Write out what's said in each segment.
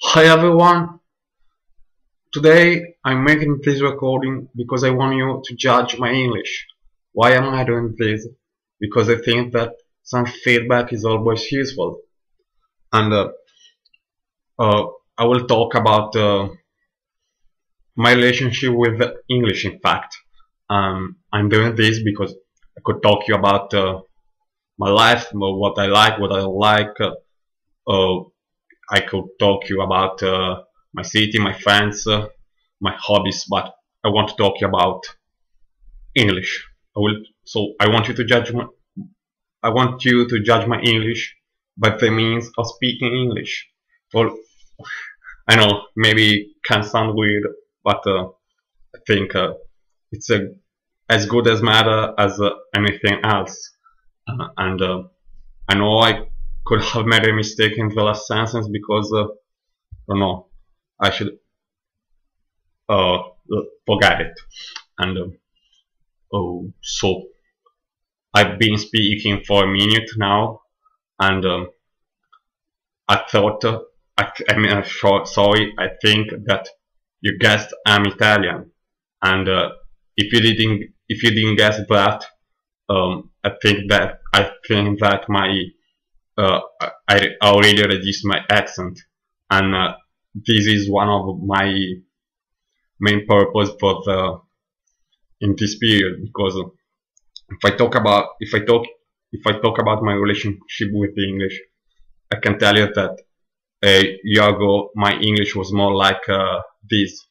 Hi everyone, today I'm making this recording because I want you to judge my English. Why am I doing this? Because I think that some feedback is always useful. And uh, I will talk about my relationship with English in fact. I'm doing this because I could talk to you about my life, what I like, what I don't like. Uh, I could talk to you about my city, my friends, my hobbies, but I want to talk to you about English. I want you to judge my English by the means of speaking English. Well, I know maybe can sound weird, but I think it's as good as matter as anything else. And I know I could have made a mistake in the last sentence because I don't know. I should uh, forget it. And so I've been speaking for a minute now, and I thought, sorry, I think that you guessed I'm Italian, and if you didn't guess that, I think that I already reduced my accent, and this is one of my main purpose for the in this period because if I talk about my relationship with the English, I can tell you that a year ago my English was more like this.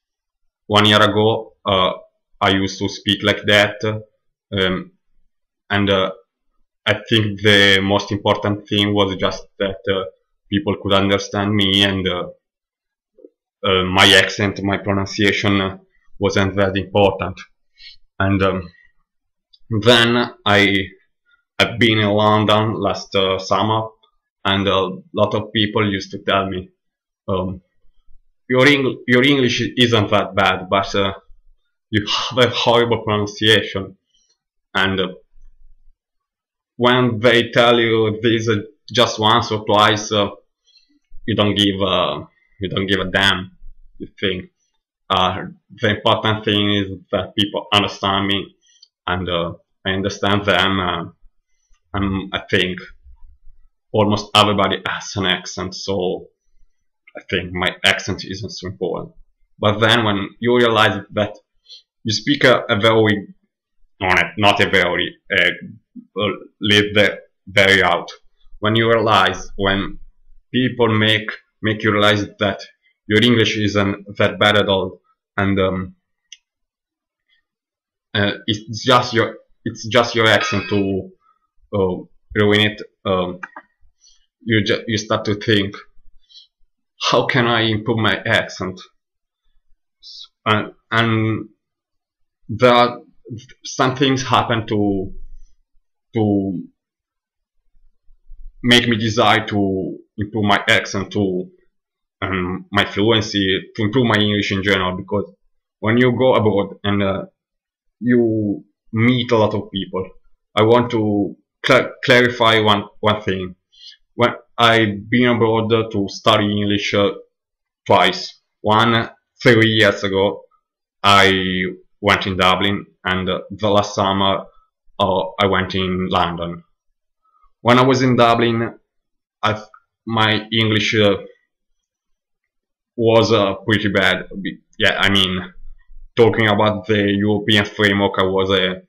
1 year ago I used to speak like that, and I think the most important thing was just that people could understand me, and my accent, my pronunciation wasn't that important. And then I've been in London last summer, and a lot of people used to tell me, um, your English isn't that bad, but you have a horrible pronunciation. And when they tell you this just once or twice, you don't give you don't give a damn. You think the important thing is that people understand me, and I understand them. And I think almost everybody has an accent, so I think my accent isn't so important. But then when you realize that you speak a very, not a very, leave the very out. When you realize, when people make you realize that your English isn't that bad at all, and it's just your accent to uh, ruin it. You start to think, how can I improve my accent? And there are some things happen to make me decide to improve my accent, to my fluency, to improve my English in general. Because when you go abroad and you meet a lot of people, I want to clarify one thing. When I've been abroad to study English twice. One 3 years ago, I went in Dublin, and the last summer I went in London. When I was in Dublin, my English was pretty bad. Yeah, I mean, talking about the European framework, I was a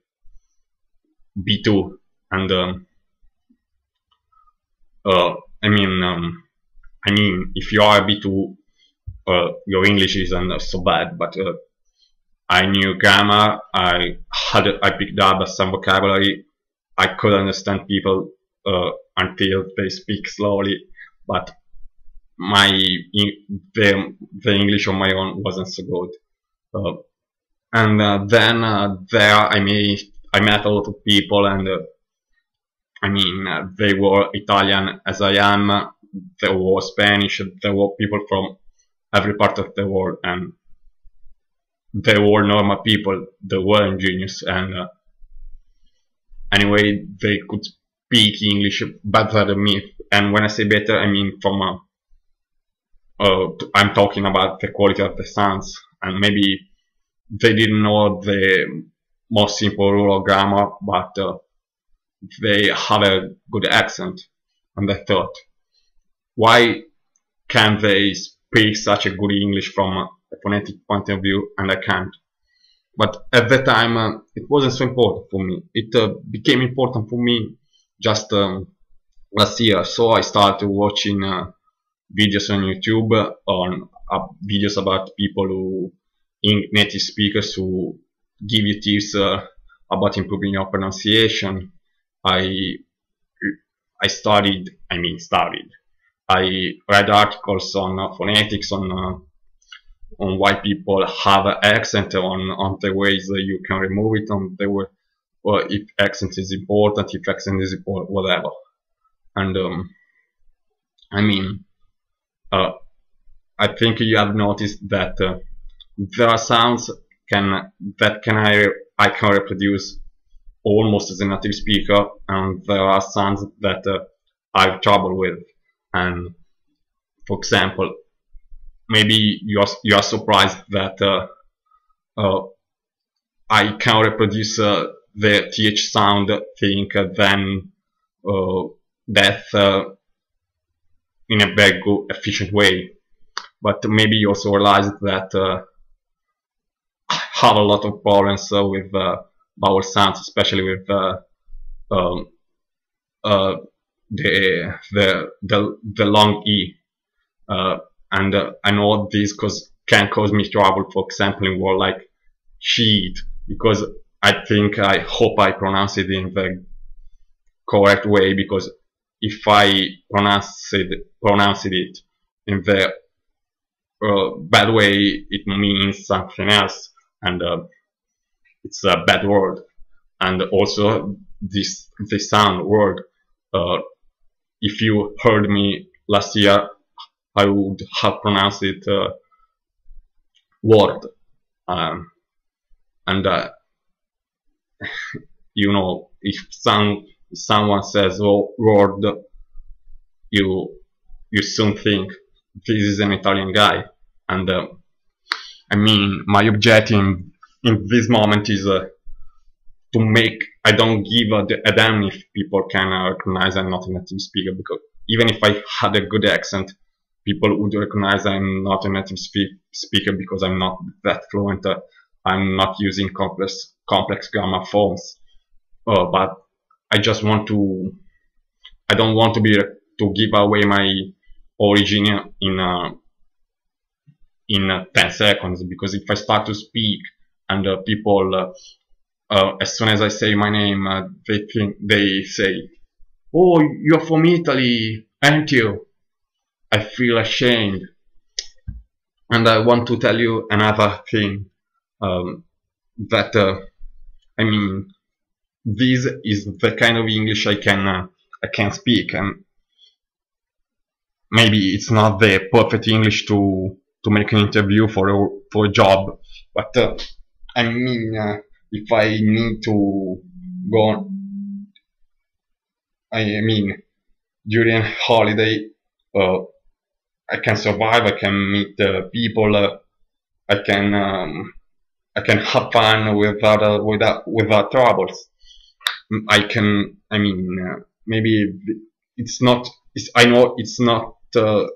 B2, and uh, I mean, if you are a B2, your English isn't so bad, but I knew grammar. I picked up some vocabulary. I could understand people until they speak slowly, but my the English on my own wasn't so good. And then there I met a lot of people, and they were Italian as I am. There were Spanish. There were people from every part of the world, and they were normal people. They were ingenious, and anyway, they could speak English better than me. And when I say better, I mean from I'm talking about the quality of the sounds, and maybe they didn't know the most simple rule of grammar, but they have a good accent, and they thought, why can't they speak such a good English from a phonetic point of view, and I can't? But at that time, it wasn't so important for me. It became important for me just last year. So I started watching videos on YouTube on videos about people who, native speakers, who give you tips about improving your pronunciation. I studied. I read articles on phonetics, on why people have an accent, on the ways that you can remove it, on the way, or if accent is important, if accent is important, whatever. And I mean, I think you have noticed that there are sounds I can reproduce almost as a native speaker, and there are sounds that I have trouble with. And for example, maybe you are surprised that I can reproduce the th sound thing than death in a very good, efficient way. But maybe you also realize that I have a lot of problems with vowel sounds, especially with the long e. And I know this can cause me trouble, for example, in word like sheet, because I hope I pronounce it in the correct way, because if I pronounce it in the bad way, it means something else, and it's a bad word. And also this sound word, if you heard me last year, I would have pronounced it word, and you know, if someone says word, you soon think this is an Italian guy. And I mean, my objective in this moment is to make, I don't give a damn if people can recognize I'm not a native speaker, because even if I had a good accent, people would recognize I'm not a native speaker because I'm not that fluent. I'm not using complex grammar forms. But I just want to, I don't want to give away my origin in 10 seconds, because if I start to speak and people, as soon as I say my name, they say, "Oh, you're from Italy, aren't you?" I feel ashamed. And I want to tell you another thing, that I mean, this is the kind of English I can speak, and maybe it's not the perfect English to make an interview for a job, but I mean, if I need to go on, I mean, during holiday, I can survive. I can meet people. I can have fun without troubles. I mean, maybe it's not. I know it's not the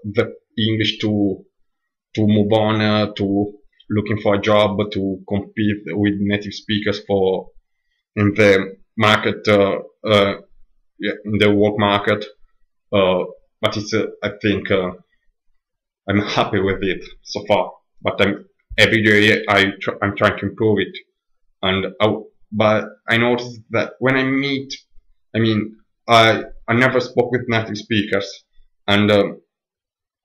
English to move on to looking for a job, to compete with native speakers in the market, in the work market. But it's I think I'm happy with it so far. But every day I'm trying to improve it. And but I noticed that when I meet, I mean, I never spoke with native speakers, and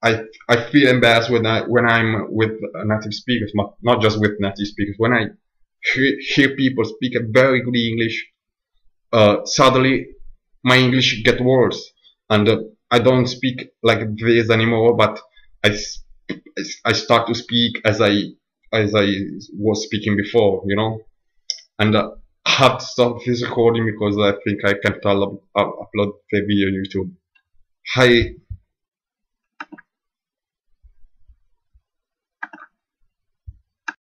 I feel embarrassed when I'm with native speakers, not just with native speakers. When I hear people speak a very good English, suddenly my English gets worse, and I don't speak like this anymore. But I start to speak as I was speaking before, you know. And I have to stop this recording because I think I can't upload the video on YouTube. Hi.